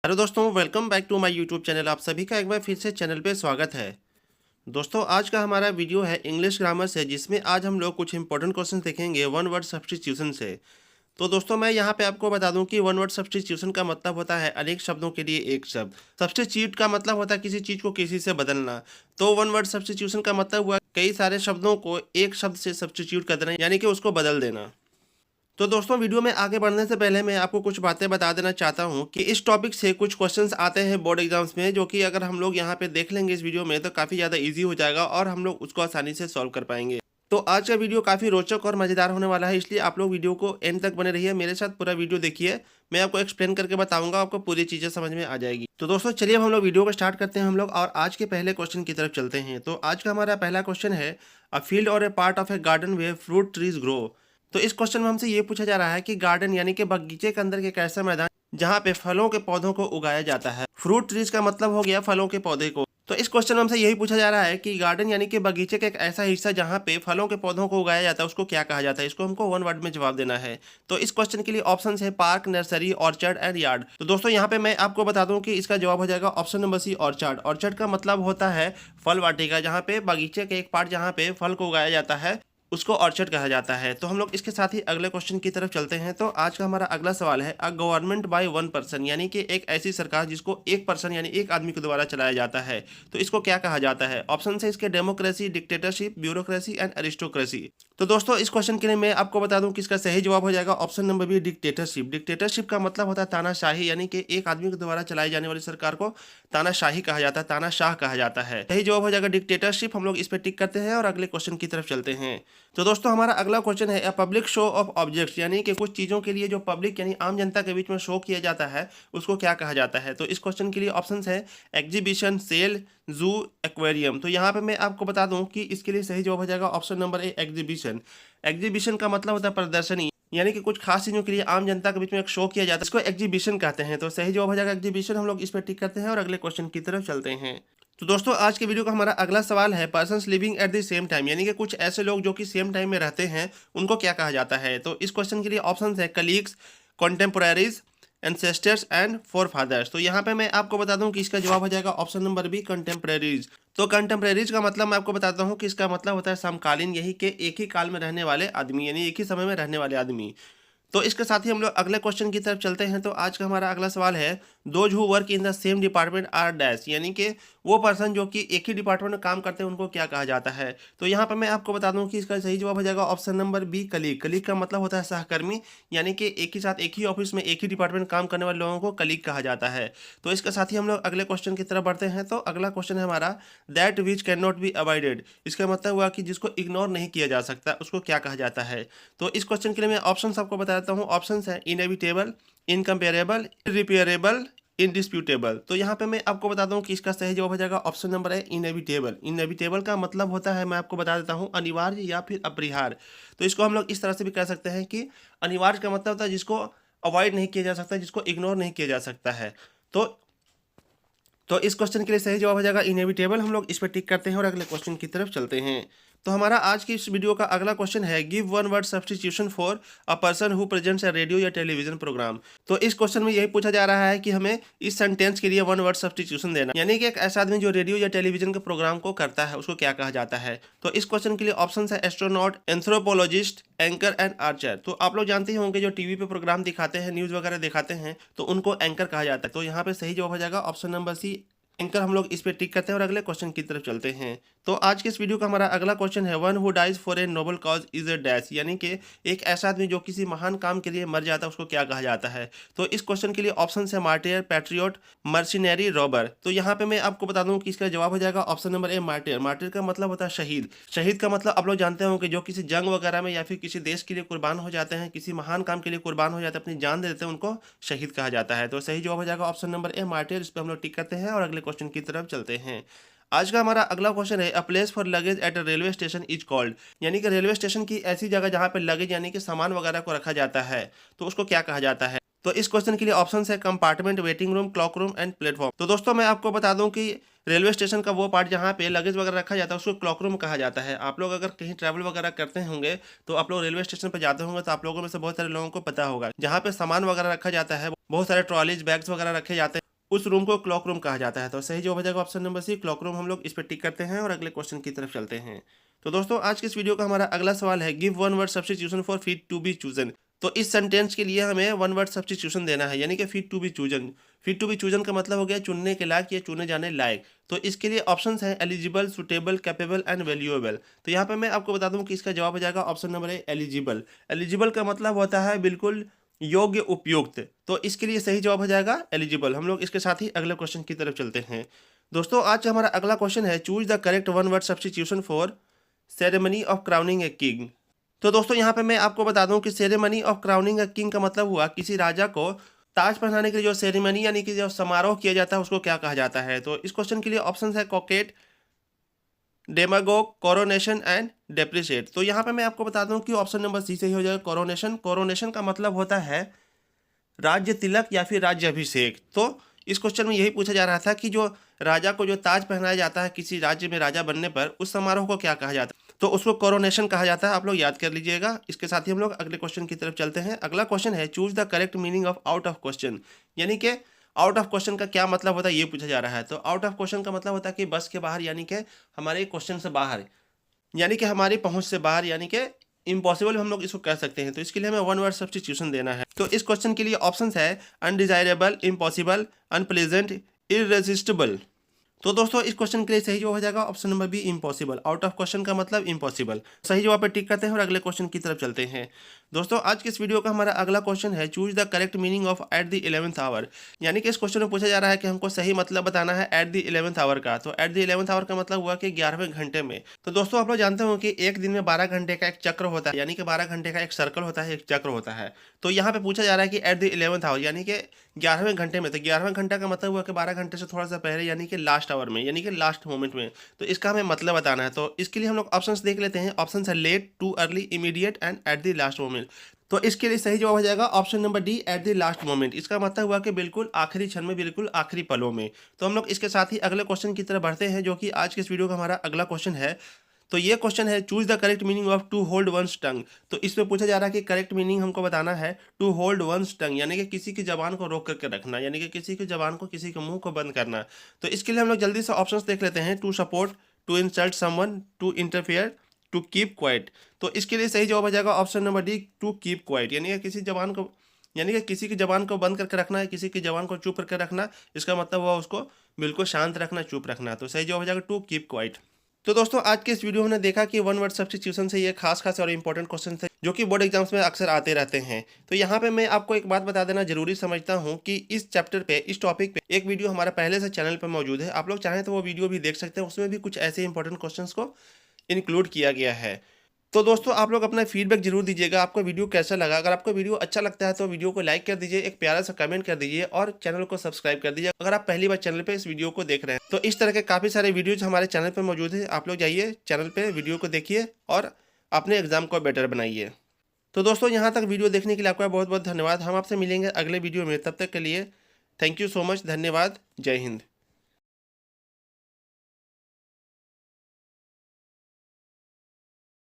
Hello दोस्तों, welcome back to my YouTube channel. आप सभी का एक बार फिर से चैनल पे स्वागत है। दोस्तों, आज का हमारा वीडियो है इंग्लिश ग्रामर से, जिसमें आज हम लोग कुछ इंपॉर्टेंट क्वेश्चन देखेंगे वन वर्ड सब्स्टिट्यूशन से। तो दोस्तों, मैं यहाँ पे आपको बता दूं कि वन वर्ड सब्स्टिट्यूशन का मतलब होता है अनेक शब्दों के लिए एक शब्द। सब्स्टिट्यूट का मतलब होता है किसी चीज़ को किसी से बदलना। तो वन वर्ड सब्स्टिट्यूशन का मतलब हुआ कई सारे शब्दों को एक शब्द से सब्स्टिट्यूट कर देना, यानी कि उसको बदल देना। तो दोस्तों, वीडियो में आगे बढ़ने से पहले मैं आपको कुछ बातें बता देना चाहता हूं कि इस टॉपिक से कुछ क्वेश्चंस आते हैं बोर्ड एग्जाम्स में, जो कि अगर हम लोग यहां पे देख लेंगे इस वीडियो में तो काफ़ी ज़्यादा इजी हो जाएगा और हम लोग उसको आसानी से सॉल्व कर पाएंगे। तो आज का वीडियो काफ़ी रोचक और मज़ेदार होने वाला है, इसलिए आप लोग वीडियो को एंड तक बने रहिए, मेरे साथ पूरा वीडियो देखिए। मैं आपको एक्सप्लेन करके बताऊंगा, आपको पूरी चीज़ें समझ में आ जाएगी। तो दोस्तों, चलिए अब हम लोग वीडियो को स्टार्ट करते हैं हम लोग और आज के पहले क्वेश्चन की तरफ चलते हैं। तो आज का हमारा पहला क्वेश्चन है, अ फील्ड और a part of a garden where fruit trees grow. तो इस क्वेश्चन में हमसे ये पूछा जा रहा है कि गार्डन यानी कि बगीचे के अंदर के एक ऐसा मैदान जहाँ पे फलों के पौधों को उगाया जाता है। फ्रूट ट्रीज का मतलब हो गया फलों के पौधे को। तो इस क्वेश्चन में हमसे यही पूछा जा रहा है कि गार्डन यानी कि बगीचे का एक ऐसा हिस्सा जहाँ पे फलों के पौधों को उगाया जाता है, उसको क्या कहा जाता है। इसको हमको वन वर्ड में जवाब देना है। तो इस क्वेश्चन के लिए ऑप्शन है park, nursery, orchard and yard. तो दोस्तों, यहाँ पे मैं आपको बता दूं कि इसका जवाब हो जाएगा option number C, orchard. Orchard का मतलब होता है फल वाटिका, जहाँ पे बगीचे के एक पार्ट जहाँ पे फल को उगाया जाता है उसको ऑर्चर्ड कहा जाता है। तो हम लोग इसके साथ ही अगले क्वेश्चन की तरफ चलते हैं। तो आज का हमारा अगला सवाल है, a government by one person, यानी कि एक ऐसी सरकार जिसको एक पर्सन यानी एक आदमी के द्वारा चलाया जाता है, तो इसको क्या कहा जाता है। ऑप्शन है इसके democracy, dictatorship, bureaucracy and aristocracy. तो दोस्तों, इस क्वेश्चन के लिए मैं आपको बता दूं कि इसका सही जवाब हो जाएगा option number B, dictatorship. Dictatorship का मतलब होता है तानाशाही, यानी कि एक आदमी के द्वारा चलाई जाने वाली सरकार को तानाशाही कहा जाता है, तानाशाह कहा जाता है। सही जवाब हो जाएगा डिक्टेटरशिप। हम लोग इस पर टिक करते हैं और अगले क्वेश्चन की तरफ चलते हैं। तो दोस्तों, हमारा अगला क्वेश्चन है, a public show off objects, यानी कि कुछ चीज़ों के लिए जो पब्लिक यानी आम जनता के बीच में शो किया जाता है उसको क्या कहा जाता है। तो इस क्वेश्चन के लिए ऑप्शंस है एग्जीबिशन, सेल, जू, एक्वेरियम। तो यहाँ पे मैं आपको बता दूं कि इसके लिए सही जवाब हो जाएगा option number A, exhibition. Exhibition का मतलब होता है प्रदर्शनी, यानी कि कुछ खास चीज़ों के लिए आम जनता के बीच में एक शो किया जाता है, इसको एग्जीबिशन कहते हैं। तो सही जवाब हो जाएगा एग्जीबिशन। हम लोग इस पर टिक करते हैं और अगले क्वेश्चन की तरफ चलते हैं। तो दोस्तों, आज के वीडियो का हमारा अगला सवाल है, persons living at the same time, यानी कि कुछ ऐसे लोग जो कि सेम टाइम में रहते हैं उनको क्या कहा जाता है। तो इस क्वेश्चन के लिए ऑप्शन है कलीग्स, कॉन्टेम्पोररीज, एंसेस्टर्स एंड फोरफादर्स। तो यहाँ पे मैं आपको बता दूं कि इसका जवाब हो जाएगा ऑप्शन नंबर बी, कंटेम्प्रेरीज। तो कंटेम्प्रेरीज का मतलब मैं आपको बताता हूँ कि इसका मतलब होता है समकालीन, यही के एक ही काल में रहने वाले आदमी, यानी एक ही समय में रहने वाले आदमी। तो इसके साथ ही हम लोग अगले क्वेश्चन की तरफ चलते हैं। तो आज का हमारा अगला सवाल है, those who work in the same department are dash, यानी कि वो पर्सन जो कि एक ही डिपार्टमेंट में काम करते हैं उनको क्या कहा जाता है। तो यहाँ पर मैं आपको बता दूं कि इसका सही जवाब हो जाएगा option number B, colleague. Colleague का मतलब होता है सहकर्मी, यानी कि एक ही साथ एक ही ऑफिस में एक ही डिपार्टमेंट में काम करने वाले लोगों को कलीग कहा जाता है। तो इसके साथ ही हम लोग अगले क्वेश्चन की तरफ बढ़ते हैं। तो अगला क्वेश्चन है हमारा, that which can not be avoided. इसका मतलब हुआ कि जिसको इग्नोर नहीं किया जा सकता उसको क्या कहा जाता है। तो इस क्वेश्चन के लिए मैं ऑप्शन आपको बता देता हूँ। ऑप्शन है इनएविटेबल, इनकम्पेरेबल, इरिपेयरेबल, इनडिस्प्यूटेबल। तो यहाँ पे मैं आपको बता दूं कि इसका सही जवाब हो जाएगा ऑप्शन नंबर है इनएविटेबल। इनएविटेबल का मतलब होता है, मैं आपको बता देता हूँ, अनिवार्य या फिर अपरिहार्य। तो इसको हम लोग इस तरह से भी कह सकते हैं कि अनिवार्य का मतलब होता है जिसको अवॉइड नहीं किया जा सकता, जिसको इग्नोर नहीं किया जा सकता है। तो इस क्वेश्चन के लिए सही जवाब हो जाएगा इनएविटेबल। हम लोग इस पर टिक करते हैं और अगले क्वेश्चन की तरफ चलते हैं। तो हमारा आज की इस वीडियो का अगला क्वेश्चन है, give one word substitution for a person who presents a radio या टेलीविजन प्रोग्राम। तो इस क्वेश्चन में यही पूछा जा रहा है कि हमें इस सेंटेंस के लिए वन वर्ड सब्स्टिट्यूशन देना, यानी कि एक ऐसा आदमी जो रेडियो या टेलीविजन के प्रोग्राम को करता है उसको क्या कहा जाता है। तो इस क्वेश्चन के लिए ऑप्शन है astronaut, anthropologist, anchor and Archer. तो आप लोग जानते ही होंगे जो टीवी पे प्रोग्राम दिखाते हैं, न्यूज़ वगैरह दिखाते हैं, तो उनको एंकर कहा जाता है। तो यहाँ पे सही जवाब हो जाएगा ऑप्शन नंबर सी, एंकर। हम लोग इस पे टिक करते हैं और अगले क्वेश्चन की तरफ चलते हैं। तो आज के इस वीडियो का हमारा अगला क्वेश्चन है, one who dies for a noble cause is a dash, यानी कि एक ऐसा आदमी जो किसी महान काम के लिए मर जाता है उसको क्या कहा जाता है। तो इस क्वेश्चन के लिए ऑप्शन है मार्टियर, पैट्रियट, मर्सिनरी, रॉबर। तो यहाँ पे मैं आपको बता दूं कि इसका जवाब हो जाएगा option number A, martyr. Martyr का मतलब होता है शहीद। शहीद का मतलब आप लोग जानते होंगे जो किसी जंग वगैरह में या फिर किसी देश के लिए कुर्बान हो जाते हैं, किसी महान काम के लिए कुर्बान हो जाते हैं, अपनी जान दे देते हैं, उनको शहीद कहा जाता है। तो सही जवाब हो जाएगा ऑप्शन नंबर ए, मार्टियर। इस पर हम लोग टिक करते हैं और अगले क्वेश्चन की तरफ चलते हैं। आज का हमारा अगला क्वेश्चन है, a place for luggage at a railway station is called, यानी कि रेलवे स्टेशन की ऐसी जगह जहाँ पे लगेज यानी कि सामान वगैरह को रखा जाता है तो उसको क्या कहा जाता है। तो इस क्वेश्चन के लिए ऑप्शन है compartment, waiting room, clock room and platform. तो दोस्तों, मैं आपको बता दूं कि रेलवे स्टेशन का वो पार्ट जहाँ पे लगेज वगैरह रखा जाता है उसको क्लॉक रूम कहा जाता है। आप लोग अगर कहीं ट्रैवल वगैरह करते होंगे तो आप लोग रेलवे स्टेशन पर जाते होंगे तो आप लोगों में से बहुत सारे लोगों को पता होगा, जहाँ पे सामान वगैरह रखा जाता है, बहुत सारे ट्रॉलीज, बैग्स वगैरह रखे जाते हैं, उस रूम को क्लॉक रूम कहा जाता है। तो सही जवाब हो जाएगा option number C, cloakroom. हम लोग इस पर टिक करते हैं और अगले क्वेश्चन की तरफ चलते हैं। तो दोस्तों आज के इस वीडियो का हमारा अगला सवाल है, give one word substitution for fit to be chosen. तो इस सेंटेंस के लिए हमें वन वर्ड सब्स्टिट्यूशन देना है, यानी कि fit to be chosen. Fit to be chosen का मतलब हो गया चुनने के लायक या चुने जाने लायक। तो इसके लिए ऑप्शंस हैं eligible, suitable, capable and valuable. तो यहाँ पे मैं आपको बता दूं कि इसका जवाब हो जाएगा option number A, eligible. Eligible का मतलब होता है बिल्कुल योग्य, उपयुक्त। तो इसके लिए सही जवाब हो जाएगा एलिजिबल। हम लोग इसके साथ ही अगले क्वेश्चन की तरफ चलते हैं। दोस्तों आज हमारा अगला क्वेश्चन है, choose the correct one word substitution for ceremony of crowning a king. तो दोस्तों यहाँ पे मैं आपको बता दूं कि ceremony of crowning a king का मतलब हुआ किसी राजा को ताज पहनाने के लिए जो सेरेमनी यानी कि जो समारोह किया जाता है उसको क्या कहा जाता है। तो इस क्वेश्चन के लिए ऑप्शन है कॉकेट, डेमागोग, कोरोनेशन एंड डेप्रिशिएट। तो यहाँ पे मैं आपको बता दूं कि ऑप्शन नंबर सी सही हो जाएगा, कोरोनेशन। कोरोनेशन का मतलब होता है राज्य तिलक या फिर राज्य अभिषेक। तो इस क्वेश्चन में यही पूछा जा रहा था कि जो राजा को जो ताज पहनाया जाता है किसी राज्य में राजा बनने पर, उस समारोह को क्या कहा जाता है। तो उसको कोरोनेशन कहा जाता है। आप लोग याद कर लीजिएगा। इसके साथ ही हम लोग अगले क्वेश्चन की तरफ चलते हैं। अगला क्वेश्चन है, choose the correct meaning of out of question. यानी कि आउट ऑफ क्वेश्चन का क्या मतलब होता है ये पूछा जा रहा है। तो आउट ऑफ क्वेश्चन का मतलब होता है कि बस के बाहर, यानी कि हमारे क्वेश्चन से बाहर, यानी कि हमारी पहुंच से बाहर, यानी कि इम्पॉसिबल हम लोग इसको कह सकते हैं। तो इसके लिए हमें वन वर्ड सब्स्टिट्यूशन देना है। तो इस क्वेश्चन के लिए ऑप्शंस है अनडिजायरेबल, इम्पॉसिबल, अनप्लेजेंट, इररेसिस्टिबल। तो दोस्तों इस क्वेश्चन के लिए सही जवाब हो जाएगा option number B, impossible. Out of question का मतलब इम्पॉसिबल। सही जवाब पे टिक करते हैं और अगले क्वेश्चन की तरफ चलते हैं। दोस्तों आज के इस वीडियो का हमारा अगला क्वेश्चन है, choose the correct meaning of at the 11th hour. यानी कि इस क्वेश्चन में पूछा जा रहा है कि हमको सही मतलब बताना है एट द 11th आवर का। तो एट द 11th आवर का मतलब हुआ कि 11वें घंटे में। तो दोस्तों आप लोग जानते हो कि एक दिन में 12 घंटे का एक चक्र होता है, यानी कि 12 घंटे का एक सर्कल होता है, एक चक्र होता है। तो यहाँ पे पूछा जा रहा है कि एट द 11th आवर यानी कि 11वें घंटे में। तो 11वां घंटा का मतलब हुआ कि 12 घंटे से थोड़ा सा पहले, यानी कि लास्ट आवर में, यानी कि लास्ट मोमेंट में। तो इसका हमें मतलब बताना है। तो इसके लिए हम लोग ऑप्शंस देख लेते हैं। ऑप्शन है late, to early, immediate and at the last moment. तो इसके लिए सही जवाब हो जाएगा option number D, at the last moment. इसका मतलब हुआ कि बिल्कुल आखिरी क्षण में, बिल्कुल आखिरी पलों में। तो हम लोग इसके साथ ही अगले क्वेश्चन की तरफ बढ़ते हैं, जो कि आज के इस वीडियो का हमारा अगला क्वेश्चन है। तो ये क्वेश्चन है, choose the correct meaning of to hold one's tongue. तो इसमें पूछा जा रहा है कि करेक्ट मीनिंग हमको बताना है टू होल्ड वंस टंग, यानी कि किसी की जबान को रोक करके रखना, यानी कि किसी की जबान को, किसी के मुंह को बंद करना। तो इसके लिए हम लोग जल्दी से ऑप्शंस देख लेते हैं। To support, to insult someone, to interfere, to keep quiet. तो इसके लिए सही जवाब हो जाएगा option number D, to keep quiet. यानी कि किसी जबान को, यानी कि किसी की जबान को बंद करके रखना है, किसी की जबान को चुप करके रखना। इसका मतलब हुआ उसको बिल्कुल शांत रखना, चुप रखना। तो सही जवाब हो जाएगा टू कीप क्वाइट। तो दोस्तों आज के इस वीडियो में हमने देखा कि वन वर्ड सब्स्टिट्यूशन से ये खास और इंपॉर्टेंट क्वेश्चन थे, जो कि बोर्ड एग्जाम्स में अक्सर आते रहते हैं। तो यहाँ पे मैं आपको एक बात बता देना जरूरी समझता हूँ कि इस चैप्टर पे, इस टॉपिक पे एक वीडियो हमारा पहले से चैनल पे मौजूद है। आप लोग चाहें तो वो वीडियो भी देख सकते हैं। उसमें भी कुछ ऐसे इंपॉर्टेंट क्वेश्चन को इंक्लूड किया गया है। तो दोस्तों आप लोग अपना फीडबैक जरूर दीजिएगा, आपको वीडियो कैसा लगा। अगर आपको वीडियो अच्छा लगता है तो वीडियो को लाइक कर दीजिए, एक प्यारा सा कमेंट कर दीजिए और चैनल को सब्सक्राइब कर दीजिए अगर आप पहली बार चैनल पे इस वीडियो को देख रहे हैं। तो इस तरह के काफ़ी सारे वीडियोज हमारे चैनल पर मौजूद है। आप लोग जाइए चैनल पर, वीडियो को देखिए और अपने एग्जाम को बेटर बनाइए। तो दोस्तों यहाँ तक वीडियो देखने के लिए आपका बहुत बहुत धन्यवाद। हम आपसे मिलेंगे अगले वीडियो में, तब तक के लिए थैंक यू सो मच, धन्यवाद, जय हिंद।